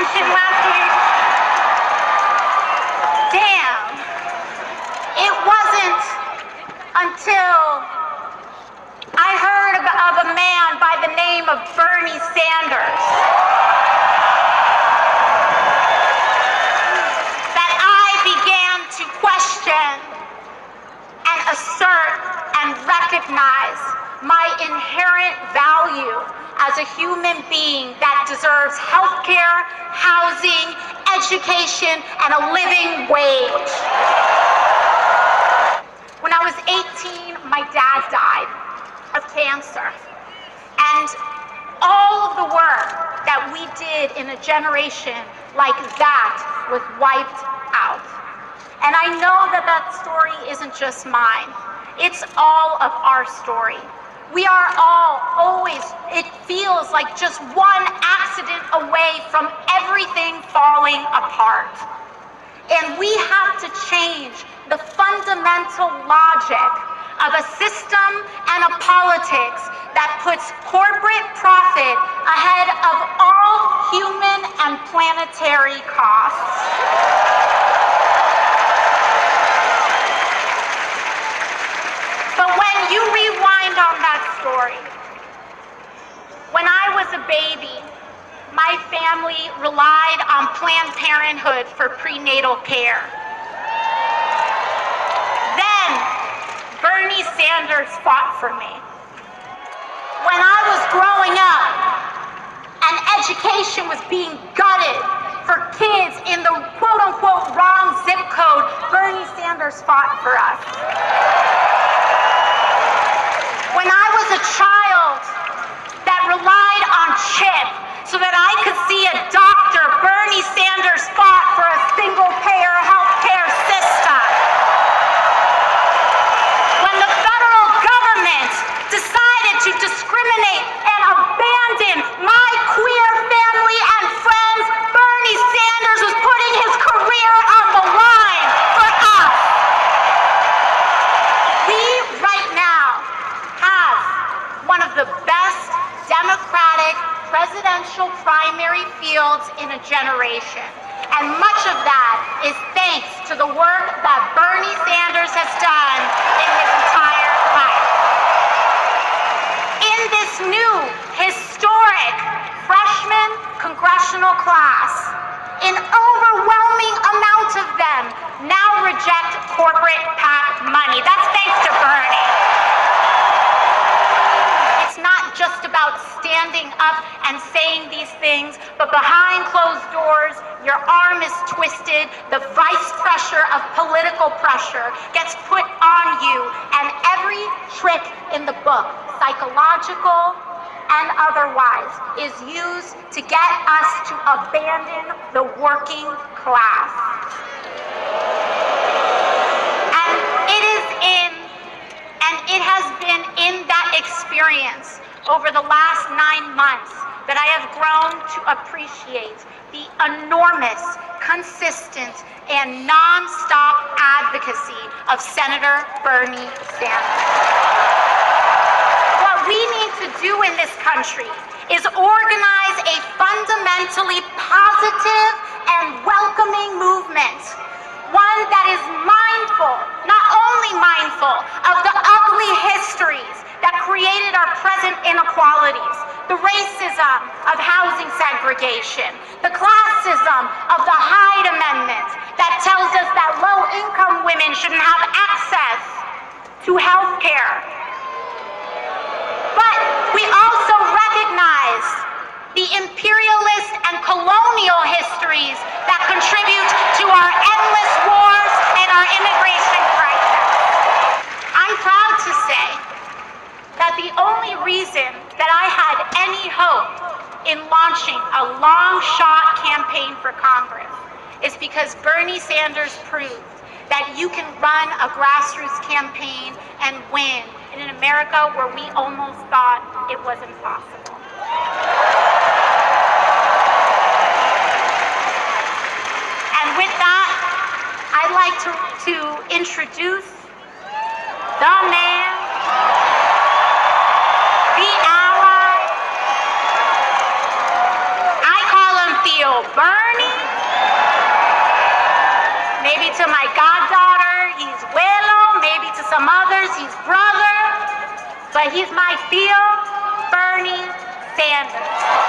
Washington last week. Damn. It wasn't until I heard of a man by the name of Bernie Sanders that I began to question and assert and recognize my inherent value as a human being that deserves health care, housing, education, and a living wage. When I was 18, my dad died of cancer. And all of the work that we did in a generation like that was wiped out. And I know that that story isn't just mine. It's all of our story. We are all always, it feels like just one accident away from everything falling apart. And we have to change the fundamental logic of a system and a politics that puts corporate profit ahead of all human and planetary costs. But when you rewind on that story, when I was a baby, my family relied on Planned Parenthood for prenatal care. Then, Bernie Sanders fought for me. When I was growing up and education was being gutted for kids in the quote-unquote wrong zip code, Bernie Sanders fought for us. When I was a child that relied on CHIP so that I could see a doctor, Bernie Sanders fought for a single-payer health care system. When the federal government decided to discriminate and abandon my queer family and friends, Bernie Sanders was putting his career on the line for us. We right now have one of the best Democratic presidential primary fields in a generation. And much of that is thanks to the work that Bernie Sanders has done in his entire life. In this new, historic freshman congressional class, an overwhelming amount of them now reject corporate PAC money. That's thanks to Bernie. It's not just about standing up and saying these things, but behind closed doors, your arm is twisted, the vice pressure of political pressure gets put on you, and every trick in the book, psychological and otherwise, is used to get us to abandon the working class. And it has been in that experience over the last 9 months that I have grown to appreciate the enormous, consistent, and non-stop advocacy of Senator Bernie Sanders. What we need to do in this country is organize a fundamentally positive and welcoming movement, one that is mindful, not only mindful of the ugly histories that created our present inequalities, the racism of housing segregation, the classism of the Hyde Amendment that tells us that low-income women shouldn't have access to health care. But we also recognize the imperialist and colonial histories that contribute to our endless wars and our immigration crisis. I'm proud to say that the only reason that I had any hope in launching a long-shot campaign for Congress is because Bernie Sanders proved that you can run a grassroots campaign and win in an America where we almost thought it was impossible. And with that, I'd like to introduce the man, the ally, I call him the tío Bernie. Maybe to my goddaughter, he's Willow. Maybe to some others, he's brother. But he's my tío Bernie Sanders.